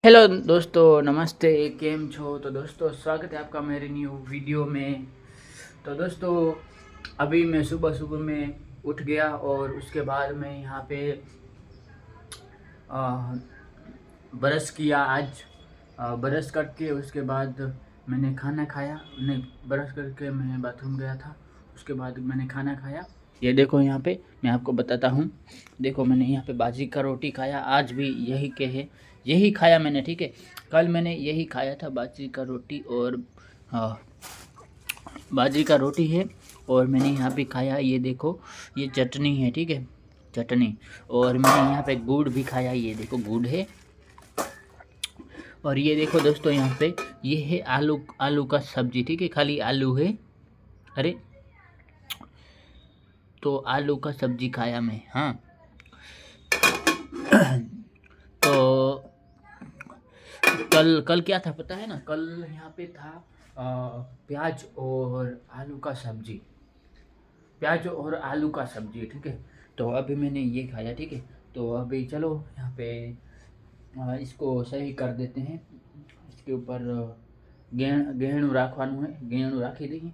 Hello दोस्तों, नमस्ते। केम छो? तो दोस्तों स्वागत है आपका मेरे न्यू वीडियो में। तो दोस्तों अभी मैं सुबह सुबह में उठ गया और उसके बाद मैं यहाँ पे आ, ब्रश किया आज। ब्रश करके उसके बाद मैंने खाना खाया। नहीं, ब्रश करके मैं बाथरूम गया था, उसके बाद मैंने खाना खाया। ये देखो यहाँ पे मैं आपको बताता हूँ। देखो मैंने यहाँ पे बाजी का रोटी खाया, आज भी यही खाया मैंने, ठीक है। कल मैंने यही खाया था, बाजी का रोटी। और हाँ, बाजी का रोटी है और मैंने यहाँ पे खाया, ये देखो ये चटनी है, ठीक है, चटनी। और मैंने यहाँ पे गुड़ भी खाया, ये देखो गुड़ है। और ये देखो दोस्तों यहाँ पे ये है आलू आलू का सब्जी, ठीक है, खाली आलू है। अरे तो आलू का सब्जी खाया मैं। हाँ तो कल कल क्या था पता है ना? कल यहाँ पे था प्याज और आलू का सब्जी, प्याज और आलू का सब्जी, ठीक है। तो अभी मैंने ये खाया, ठीक है। तो अभी चलो यहाँ पे इसको सही कर देते हैं। इसके ऊपर ગેણું રાખવાનું है, ગેણું રાખી દઈએ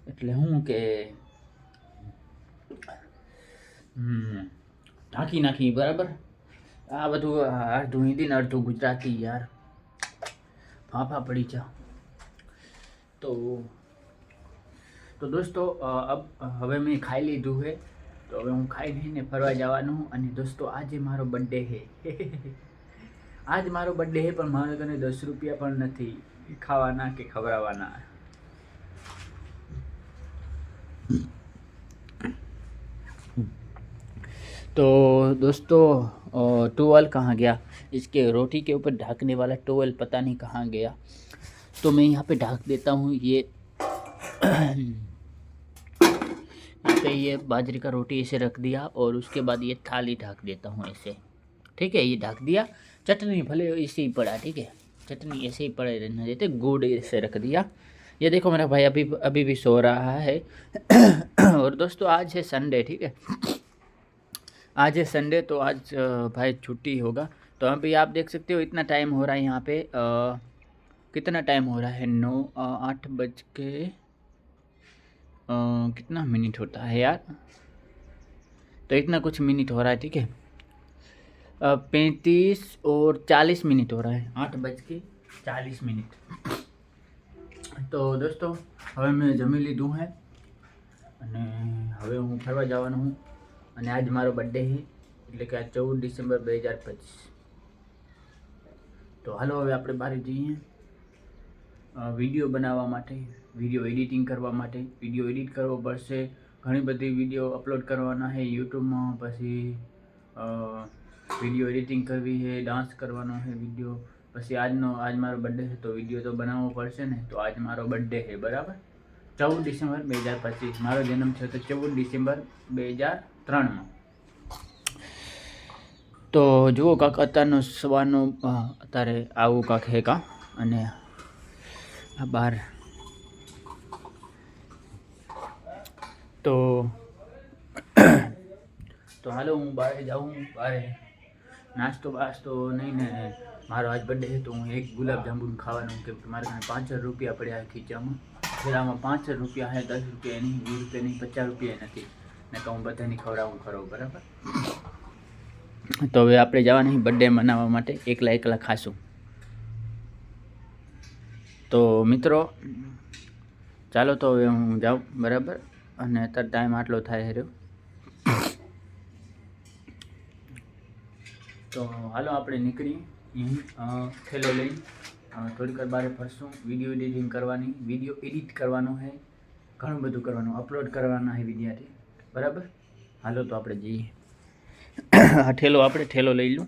એટલે હું કે ઢાંકી નાખી, બરાબર। આ બધું અડધું હિન્દી ને અડધું ગુજરાતી, યાર ફાંફા પડી જા। તો દોસ્તો अब હવે મેં ખાઈ લીધું है, તો હવે હું ખાઈ લઈને ફરવા જવાનું। અને દોસ્તો આજે મારો બર્થડે છે। આજ મારો બર્થડે છે, પણ મારા કને 10 રૂપિયા પણ નથી ખાવાના કે ખવડાવવાના। तो दोस्तों टोवल कहाँ गया? इसके रोटी के ऊपर ढकने वाला टोवल पता नहीं कहाँ गया। तो मैं यहाँ पे ढक देता हूँ। ये यहाँ पे ये बाजरे का रोटी ऐसे रख दिया और उसके बाद ये थाली ढक देता हूँ ऐसे, ठीक है। ये ढक दिया। चटनी भले ऐसे ही पड़ा, ठीक है, चटनी ऐसे ही पड़े रहने देते। गुड़ ऐसे रख दिया। ये देखो मेरा भाई अभी अभी भी सो रहा है। और दोस्तों आज है संडे, ठीक है, आज है संडे। तो आज भाई छुट्टी होगा। तो अभी आप देख सकते हो इतना टाइम हो रहा है यहाँ पे। कितना टाइम हो रहा है? 8 बज के कितना मिनट होता है यार? तो इतना कुछ मिनट हो रहा है, ठीक है। 35 और 40 मिनट हो रहा है, 8:40। तो दोस्तों હવે મેં જમી લીધું है અને હવે હું ફરવા જવાનો હું। અને આજ મારો બર્થડે છે, એટલે કે આ 14 ડિસેમ્બર 2025। તો હાલો હવે આપણે બહાર જઈએ વિડીયો બનાવવા માટે, વિડીયો એડિટિંગ કરવા માટે। વિડીયો એડિટ કરવો પડશે, ઘણી બધી વિડીયો અપલોડ કરવાના છે યુટ્યુબમાં। પછી વિડીયો એડિટિંગ કરવી છે, ડાન્સ કરવાનો છે વિડીયો। પછી आज મારો બર્થડે છે તો વિડીયો તો બનાવવો પડશે ને। તો આજ મારો બર્થડે છે, બરાબર। 14 ડિસેમ્બર 2025 મારો જન્મ છે, તો 14 ડિસેમ્બર 2003 માં। તો જુઓ કાંક અત્યારનો સવારનો અત્યારે આવું કાંક હે કાં। અને આ બહાર તો હાલો હું બહાર જાઉં। બહાર નાસ્તો બાસ્તો નહીં ને, મારો આજ બર્થડે છે તો હું એક ગુલાબ જાંબુ ખાવાનું, કેમ કે મારા પાસે 5 રૂપિયા પડ્યા છે ખીચામાં। ખેરામાં 5 રૂપિયા છે, 10 રૂપિયા નહીં, 20 રૂપિયા નહીં, 50 રૂપિયા નથી ને, તો હું બધાને ખવડાવું ખરો, બરાબર। તો હવે આપણે જવાના છીએ બર્થડે મનાવવા માટે, એકલા ખાશું। તો મિત્રો ચાલો તો હવે હું જાઉં, બરાબર। અને અત્યારે ટાઈમ આટલો થાય રહ્યો, તો હાલો આપણે નીકળી થેલો લઈને થોડીક વાર બહાર ફરશું। વિડીયો એડિટિંગ કરવાની, વિડીયો એડિટ કરવાનો છે, ઘણું બધું કરવાનું, અપલોડ કરવાના છે વિડીયાથી, બરાબર। હાલો તો આપણે જઈએ। આ ઠેલો લઈ લઉં।